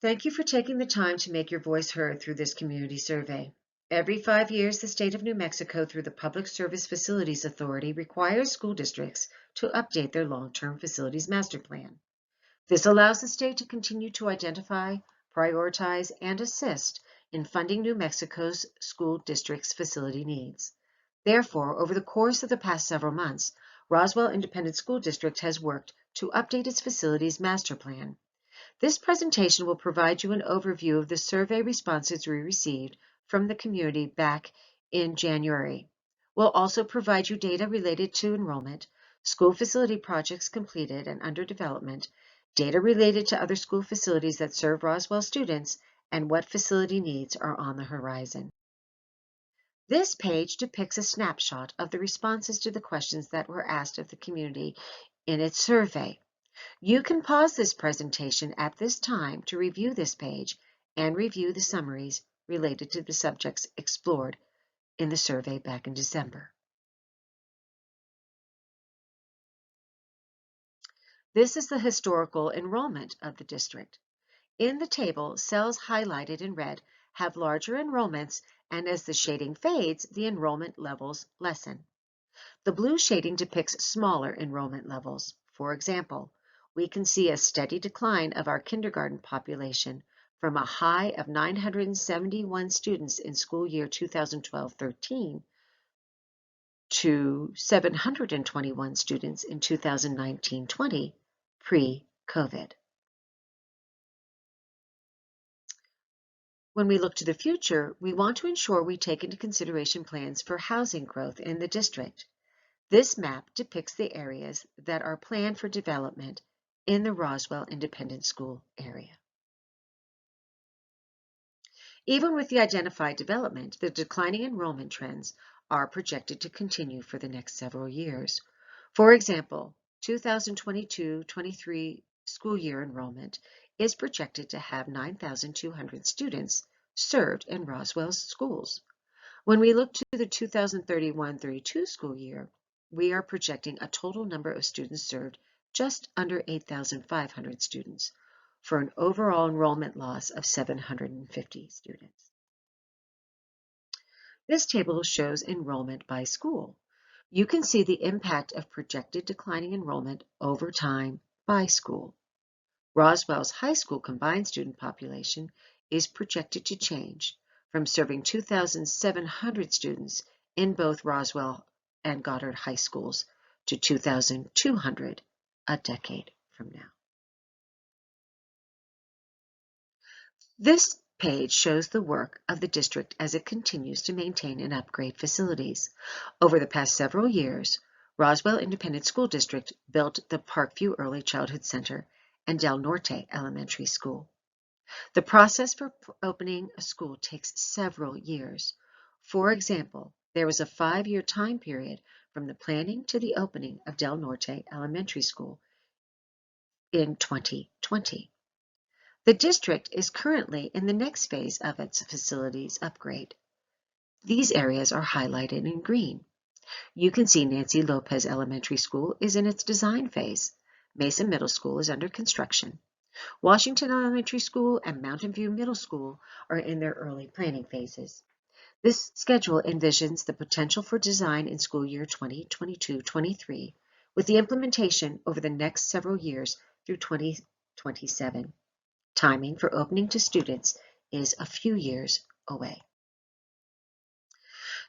Thank you for taking the time to make your voice heard through this community survey. Every 5 years, the state of New Mexico, through the Public Service Facilities Authority, requires school districts to update their long-term facilities master plan. This allows the state to continue to identify, prioritize, and assist in funding New Mexico's school districts' facility needs. Therefore, over the course of the past several months, Roswell Independent School District has worked to update its facilities master plan. This presentation will provide you an overview of the survey responses we received from the community back in January. We'll also provide you data related to enrollment, school facility projects completed and under development, data related to other school facilities that serve Roswell students, and what facility needs are on the horizon. This page depicts a snapshot of the responses to the questions that were asked of the community in its survey. You can pause this presentation at this time to review this page and review the summaries related to the subjects explored in the survey back in December. This is the historical enrollment of the district. In the table, cells highlighted in red have larger enrollments, and as the shading fades, the enrollment levels lessen. The blue shading depicts smaller enrollment levels. For example, we can see a steady decline of our kindergarten population from a high of 971 students in school year 2012-13 to 721 students in 2019-20, pre-COVID. When we look to the future, we want to ensure we take into consideration plans for housing growth in the district. This map depicts the areas that are planned for development in the Roswell Independent School area. Even with the identified development, the declining enrollment trends are projected to continue for the next several years. For example, 2022-23 school year enrollment is projected to have 9,200 students served in Roswell's schools. When we look to the 2031-32 school year, we are projecting a total number of students served just under 8,500 students, for an overall enrollment loss of 750 students. This table shows enrollment by school. You can see the impact of projected declining enrollment over time by school. Roswell's high school combined student population is projected to change from serving 2,700 students in both Roswell and Goddard high schools to 2,200 a decade from now. This page shows the work of the district as it continues to maintain and upgrade facilities. Over the past several years, Roswell Independent School District built the Parkview Early Childhood Center and Del Norte Elementary School. The process for opening a school takes several years. For example, there was a 5-year time period from the planning to the opening of Del Norte Elementary School in 2020. The district is currently in the next phase of its facilities upgrade. These areas are highlighted in green. You can see Nancy Lopez Elementary School is in its design phase. Mesa Middle School is under construction. Washington Elementary School and Mountain View Middle School are in their early planning phases. This schedule envisions the potential for design in school year 2022-23, with the implementation over the next several years through 2027. Timing for opening to students is a few years away.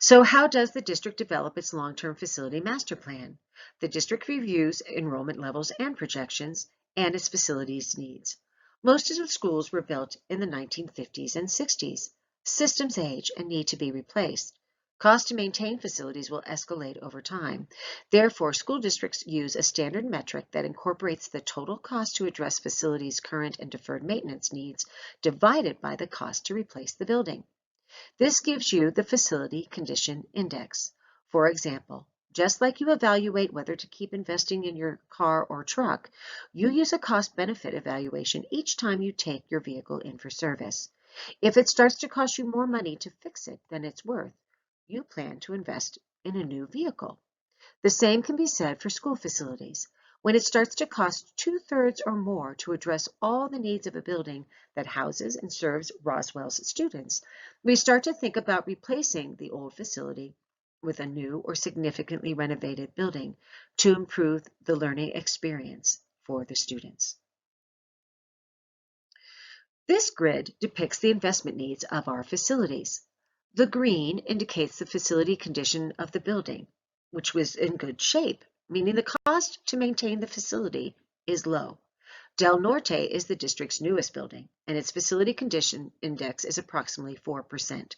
So how does the district develop its long-term facility master plan? The district reviews enrollment levels and projections and its facilities needs. Most of the schools were built in the 1950s and 60s. Systems age and need to be replaced. Cost to maintain facilities will escalate over time. Therefore, school districts use a standard metric that incorporates the total cost to address facilities' current and deferred maintenance needs divided by the cost to replace the building. This gives you the Facility Condition Index. For example, just like you evaluate whether to keep investing in your car or truck, you use a cost-benefit evaluation each time you take your vehicle in for service. If it starts to cost you more money to fix it than it's worth, you plan to invest in a new vehicle. The same can be said for school facilities. When it starts to cost 2/3 or more to address all the needs of a building that houses and serves Roswell's students, we start to think about replacing the old facility with a new or significantly renovated building to improve the learning experience for the students. This grid depicts the investment needs of our facilities. The green indicates the facility condition of the building, which was in good shape, meaning the cost to maintain the facility is low. Del Norte is the district's newest building, and its facility condition index is approximately 4%.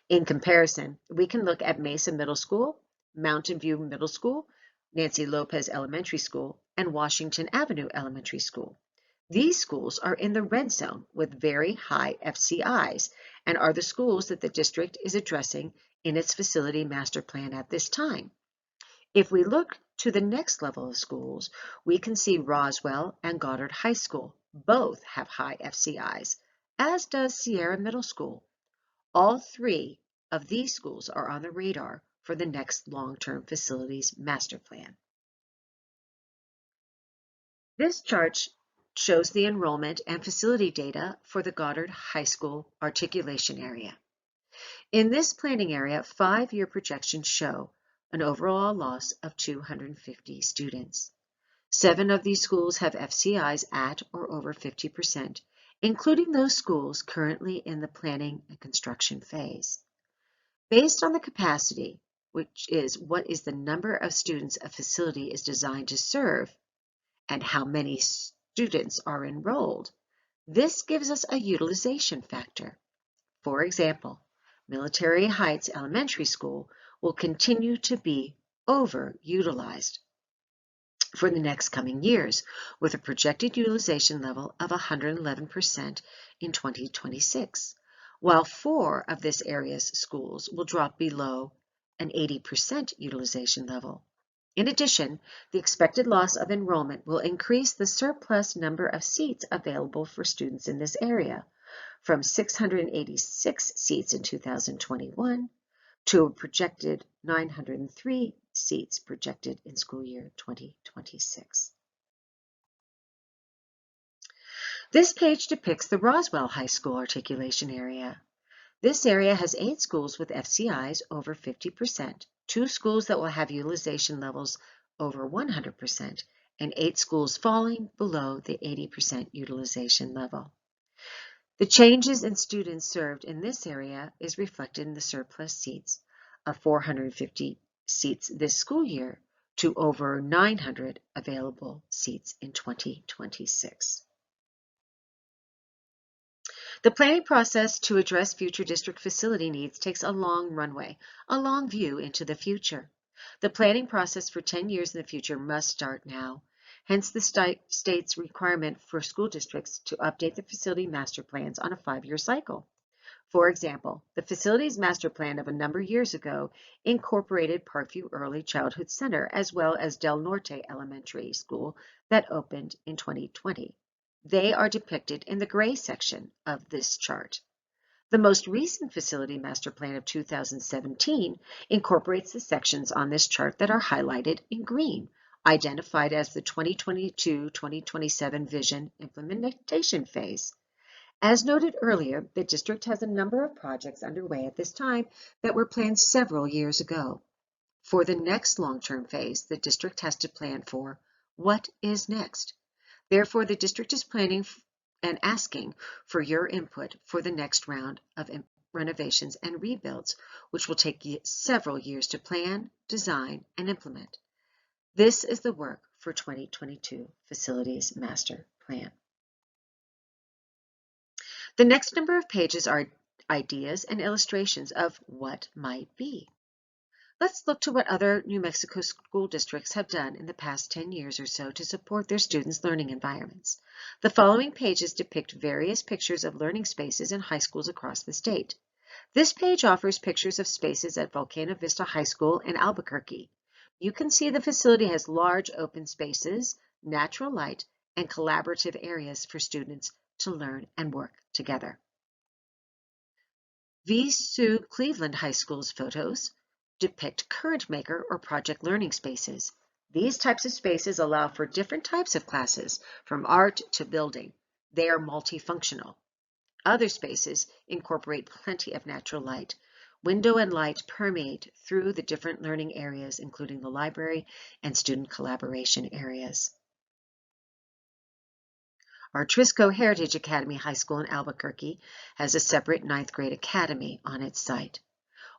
In comparison, we can look at Mesa Middle School, Mountain View Middle School, Nancy Lopez Elementary School, and Washington Avenue Elementary School. These schools are in the red zone with very high FCIs and are the schools that the district is addressing in its facility master plan at this time. If we look to the next level of schools, we can see Roswell and Goddard High School. Both have high FCIs, as does Sierra Middle School. All three of these schools are on the radar for the next long-term facilities master plan. This chart shows the enrollment and facility data for the Goddard High School articulation area. In this planning area, 5-year projections show an overall loss of 250 students. 7 of these schools have FCIs at or over 50%, including those schools currently in the planning and construction phase. Based on the capacity, which is what is the number of students a facility is designed to serve, and how many students are enrolled, this gives us a utilization factor. For example, Military Heights Elementary School will continue to be overutilized for the next coming years, with a projected utilization level of 111% in 2026, while 4 of this area's schools will drop below an 80% utilization level. In addition, the expected loss of enrollment will increase the surplus number of seats available for students in this area, from 686 seats in 2021 to a projected 903 seats projected in school year 2026. This page depicts the Roswell High School articulation area. This area has 8 schools with FCIs over 50%, 2 schools that will have utilization levels over 100%, and 8 schools falling below the 80% utilization level. The changes in students served in this area is reflected in the surplus seats of 450 seats this school year to over 900 available seats in 2026. The planning process to address future district facility needs takes a long runway, a long view into the future. The planning process for 10 years in the future must start now. Hence the state's requirement for school districts to update the facility master plans on a 5-year cycle. For example, the facilities master plan of a number of years ago incorporated Parkview Early Childhood Center as well as Del Norte Elementary School that opened in 2020. They are depicted in the gray section of this chart. The most recent facility master plan of 2017 incorporates the sections on this chart that are highlighted in green, identified as the 2022-2027 vision implementation phase. As noted earlier, the district has a number of projects underway at this time that were planned several years ago. For the next long-term phase, the district has to plan for what is next. Therefore, the district is planning and asking for your input for the next round of renovations and rebuilds, which will take several years to plan, design, and implement. This is the work for 2022 Facilities Master Plan. The next number of pages are ideas and illustrations of what might be. Let's look to what other New Mexico school districts have done in the past 10 years or so to support their students' learning environments. The following pages depict various pictures of learning spaces in high schools across the state. This page offers pictures of spaces at Volcano Vista High School in Albuquerque. You can see the facility has large open spaces, natural light, and collaborative areas for students to learn and work together. VSU Cleveland High School's photos depict current maker or project learning spaces. These types of spaces allow for different types of classes, from art to building. They are multifunctional. Other spaces incorporate plenty of natural light. Window and light permeate through the different learning areas, including the library and student collaboration areas. Our Trisco Heritage Academy High School in Albuquerque has a separate 9th grade academy on its site,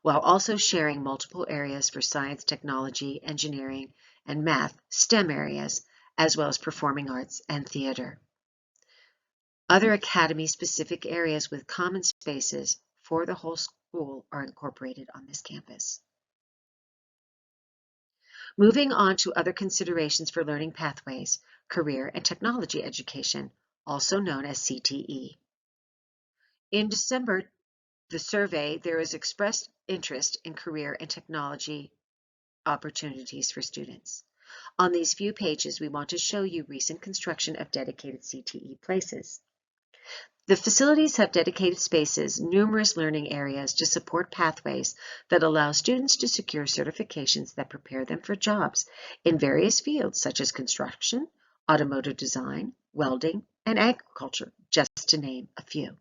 while also sharing multiple areas for science, technology, engineering, and math, STEM areas, as well as performing arts and theater. Other academy-specific areas with common spaces for the whole school are incorporated on this campus. Moving on to other considerations for learning pathways, career and technology education, also known as CTE. In December, the survey, there is expressed interest in career and technology opportunities for students. On these few pages, we want to show you recent construction of dedicated CTE places. The facilities have dedicated spaces, numerous learning areas to support pathways that allow students to secure certifications that prepare them for jobs in various fields such as construction, automotive design, welding, and agriculture, just to name a few.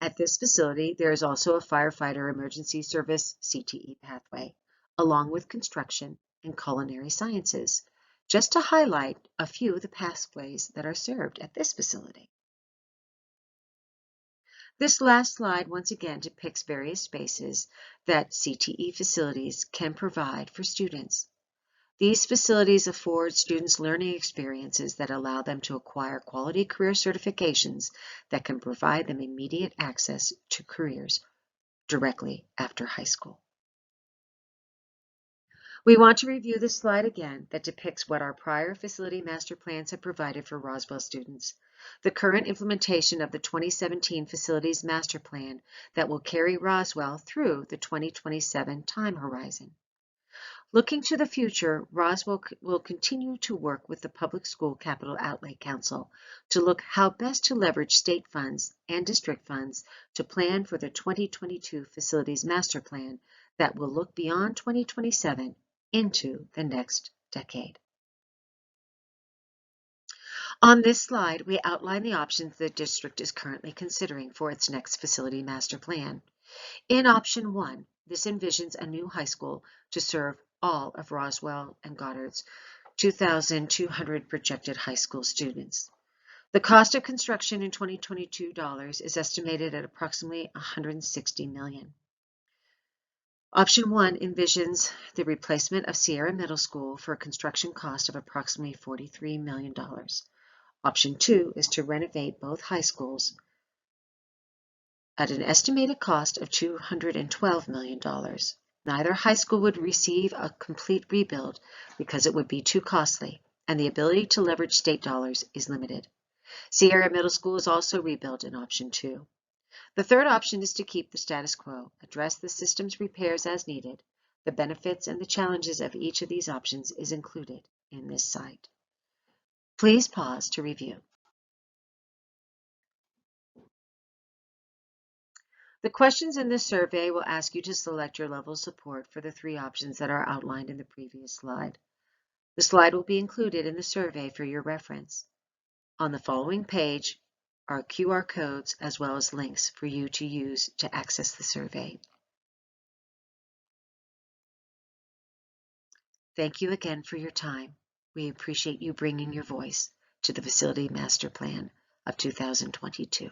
At this facility, there is also a firefighter emergency service CTE pathway, along with construction and culinary sciences, just to highlight a few of the pathways that are served at this facility. This last slide once again depicts various spaces that CTE facilities can provide for students. These facilities afford students learning experiences that allow them to acquire quality career certifications that can provide them immediate access to careers directly after high school. We want to review this slide again that depicts what our prior facility master plans have provided for Roswell students. The current implementation of the 2017 Facilities Master Plan that will carry Roswell through the 2027 time horizon. Looking to the future, Roswell will continue to work with the Public School Capital Outlay Council to look how best to leverage state funds and district funds to plan for the 2022 Facilities Master Plan that will look beyond 2027 into the next decade. On this slide, we outline the options the district is currently considering for its next facility master plan. In option 1, this envisions a new high school to serve all of Roswell and Goddard's 2,200 projected high school students. The cost of construction in 2022 dollars is estimated at approximately $160 million. Option 1 envisions the replacement of Sierra Middle School for a construction cost of approximately $43 million. Option 2 is to renovate both high schools at an estimated cost of $212 million. Neither high school would receive a complete rebuild because it would be too costly, and the ability to leverage state dollars is limited. Sierra Middle School is also rebuilt in option 2. The third option is to keep the status quo, address the system's repairs as needed. The benefits and the challenges of each of these options is included in this site. Please pause to review. The questions in this survey will ask you to select your level of support for the 3 options that are outlined in the previous slide. The slide will be included in the survey for your reference. On the following page are QR codes as well as links for you to use to access the survey. Thank you again for your time. We appreciate you bringing your voice to the Facility Master Plan of 2022.